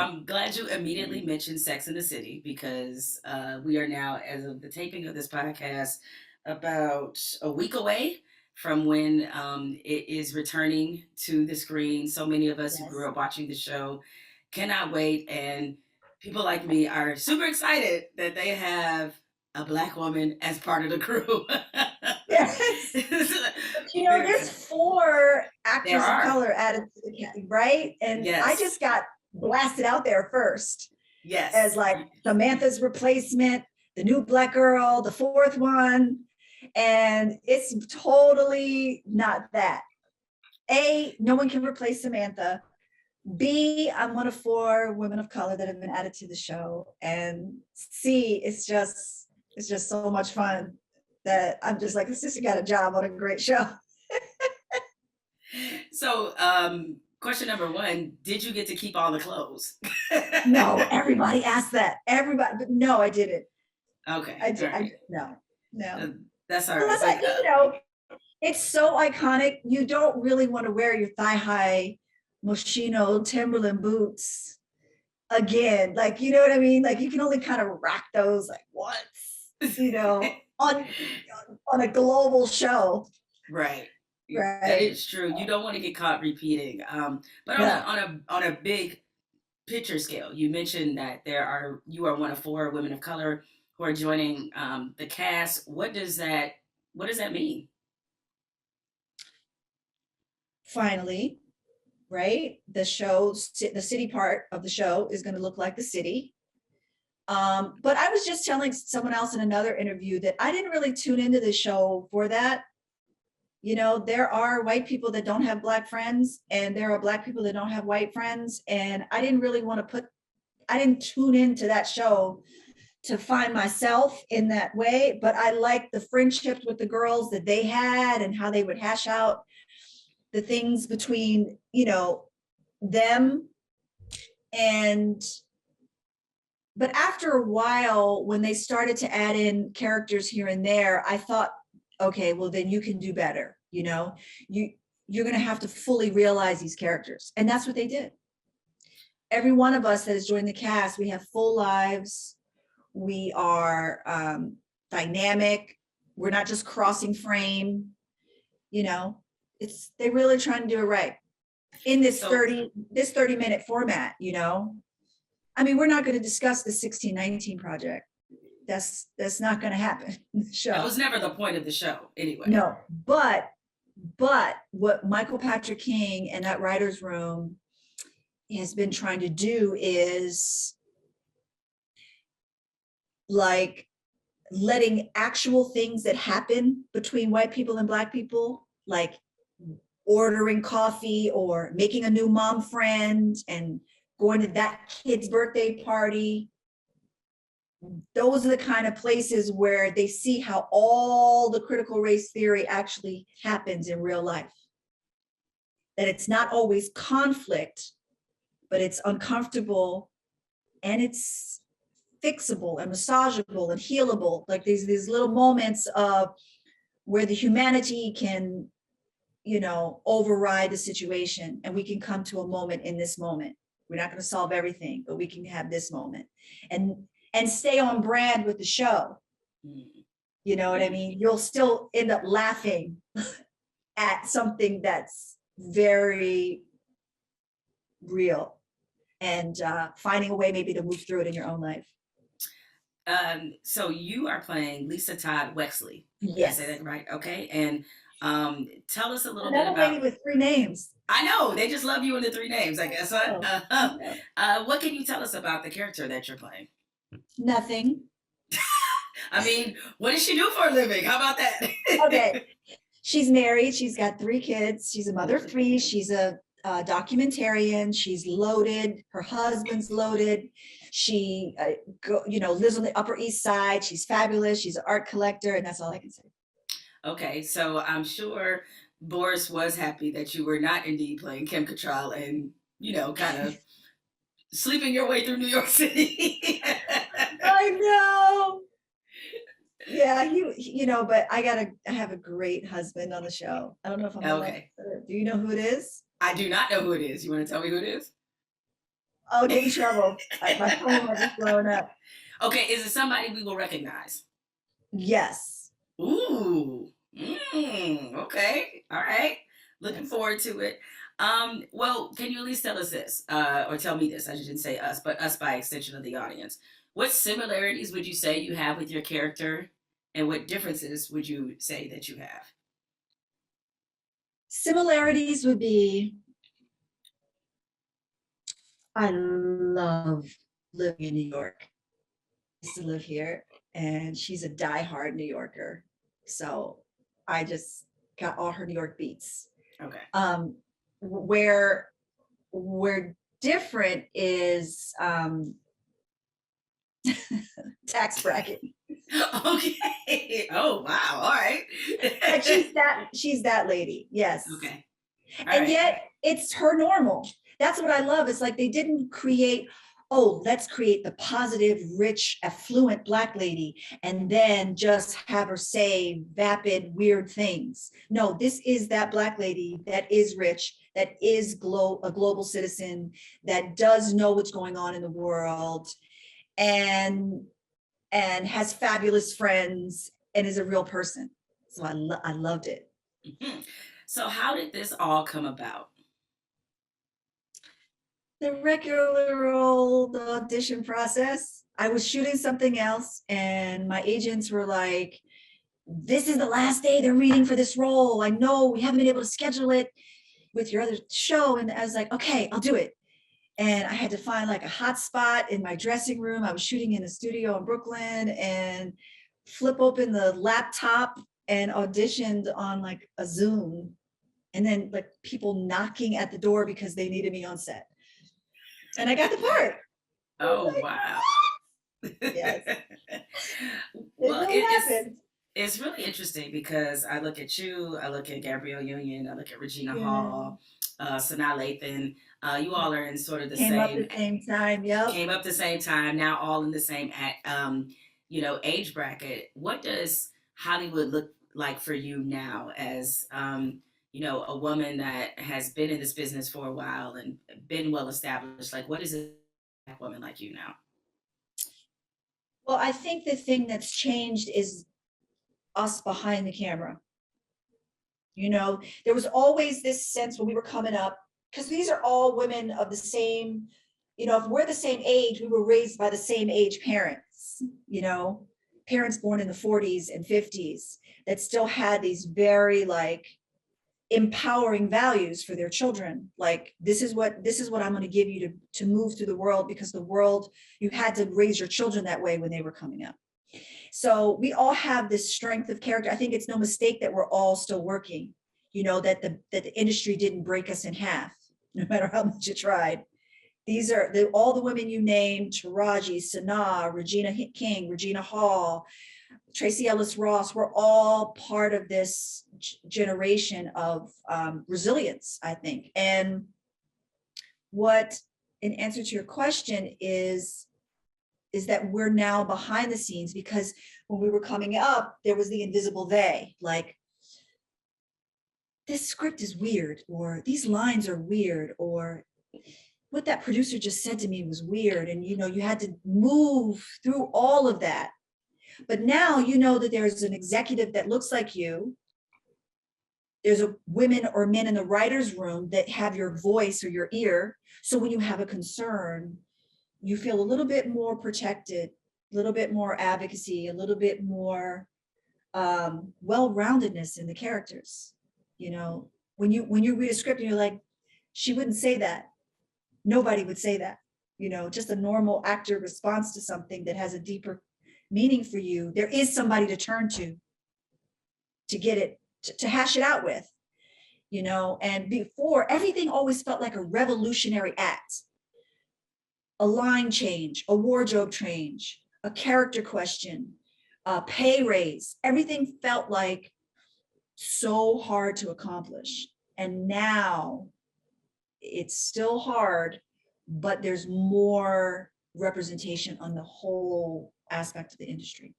I'm glad you immediately mentioned Sex in the City because we are now, as of the taping of this podcast, about a week away from when it is returning to the screen. So many of us who grew Yes. up watching the show cannot wait, and people like me are super excited that they have a black woman as part of the crew. Yes. But Very there's excited. 4 There actors of are. color added to the cast, right? And I Yes. just got blasted out there first as Yes. like Samantha's replacement, the new black girl, the 4th one. And it's totally not that. A, no one can replace Samantha. B, I'm one of 4 women of color that have been added to the show. And C, it's just so much fun that I'm just like, this sister got a job on a great show. So, question number 1, did you get to keep all the clothes? No, everybody asked that. Everybody, but no, I didn't. Okay. I did. All right. No. That's all right. Plus, it's so iconic. You don't really want to wear your thigh-high Moschino Timberland boots again. Like, you know what I mean? Like, you can only kind of rock those like once, on a global show. Right. Right. That is true. You don't want to get caught repeating. But on a big picture scale, you mentioned that you are one of 4 women of color who are joining the cast. What does that mean? Finally, right? The city part of the show is going to look like the city. But I was just telling someone else in another interview that I didn't really tune into the show for that. There are white people that don't have black friends, and there are black people that don't have white friends. And I didn't really want to I didn't tune into that show to find myself in that way, but I liked the friendships with the girls that they had and how they would hash out the things between, them. But after a while, when they started to add in characters here and there, I thought, okay, well, then you can do better. You're going to have to fully realize these characters. And that's what they did. Every one of us that has joined the cast, we have full lives. We are dynamic. We're not just crossing frame. They're really trying to do it right in this 30-minute format. I mean, we're not going to discuss the 1619 project. That's not going to happen in the show. That was never the point of the show anyway. No, but what Michael Patrick King and that writer's room has been trying to do is like letting actual things that happen between white people and black people, like ordering coffee or making a new mom friend and going to that kid's birthday party. Those are the kind of places where they see how all the critical race theory actually happens in real life. That it's not always conflict, but it's uncomfortable and it's fixable and massageable and healable. Like these little moments of where the humanity can, override the situation, and we can come to a moment in this moment. We're not going to solve everything, but we can have this moment and stay on brand with the show. You know what I mean? You'll still end up laughing at something that's very real and finding a way maybe to move through it in your own life. So you are playing Lisa Todd Wexley. Yes. Did I say that right? Okay. And tell us a little Another bit about. lady with 3 names. I know, they just love you in the 3 names, I guess. What can you tell us about the character that you're playing? Nothing. I mean, what does she do for a living? How about that? Okay. She's married. She's got 3 kids. She's a mother of 3. She's a documentarian. She's loaded. Her husband's loaded. She, lives on the Upper East Side. She's fabulous. She's an art collector, and that's all I can say. Okay, so I'm sure Boris was happy that you were not indeed playing Kim Cattrall and, kind of sleeping your way through New York City. I know. Yeah, but I have a great husband on the show. I don't know if I'm okay. Do you know who it is? I do not know who it is. You want to tell me who it is? Oh, get in trouble. My phone might be blowing up. Okay, is it somebody we will recognize? Yes. Ooh. Okay. All right. Looking Yes. forward to it. Well, can you at least tell us this, or tell me this? I shouldn't say us, but us by extension of the audience. What similarities would you say you have with your character, and what differences would you say that you have? Similarities would be I love living in New York. I used to live here, and she's a diehard New Yorker. So I just got all her New York beats. Okay. Where we're different is tax bracket. Okay. Oh wow. All right. Like she's that lady. Yes. Okay. All And right. yet it's her normal. That's what I love. It's like they didn't create, oh, let's create the positive, rich, affluent Black lady and then just have her say vapid, weird things. No, this is that Black lady that is rich, that is a global citizen, that does know what's going on in the world and has fabulous friends and is a real person. So I loved it. Mhm. So, how did this all come about? The regular old audition process. I was shooting something else, and my agents were like, this is the last day they're reading for this role. I know we haven't been able to schedule it with your other show. And I was like, okay, I'll do it. And I had to find like a hot spot in my dressing room. I was shooting in a studio in Brooklyn and flip open the laptop and auditioned on like a Zoom. And then like people knocking at the door because they needed me on set. And I got the part. I was Oh like, wow. yes, it Well, really it's happened. it's really interesting because I look at you, I look at Gabrielle Union, I look at Regina Yeah. Hall, Sanaa Lathan. You all are in sort of the Came up same, the same time. Yep. came up the same time, now all in the same age bracket. What does Hollywood look like for you now as a woman that has been in this business for a while and been well established? Like, what is a black woman like you now? Well, I think the thing that's changed is us behind the camera. There was always this sense when we were coming up, because these are all women of the same, if we're the same age, we were raised by the same age parents, parents born in the 40s and 50s that still had these very like empowering values for their children. Like this is what I'm going to give you to move through the world, because the world, you had to raise your children that way when they were coming up. So we all have this strength of character. I think it's no mistake that we're all still working, that the industry didn't break us in half, no matter how much you tried. These are all the women you named: Taraji, Sanaa, Regina King, Regina Hall, Tracy Ellis Ross. We're all part of this generation of resilience, I think. And what, in answer to your question, is that we're now behind the scenes, because when we were coming up, there was the invisible they, like, this script is weird, or these lines are weird, or what that producer just said to me was weird. And you had to move through all of that. But now you know that there's an executive that looks like you. There's a women or men in the writer's room that have your voice or your ear. So when you have a concern, you feel a little bit more protected, a little bit more advocacy, a little bit more well-roundedness in the characters. When you read a script and you're like, she wouldn't say that. Nobody would say that. Just a normal actor response to something that has a deeper meaning for you. There is somebody to turn to get it, to hash it out with. And before, everything always felt like a revolutionary act. A line change, a wardrobe change, a character question, a pay raise. Everything felt like so hard to accomplish. And now it's still hard, but there's more representation on the whole aspect of the industry.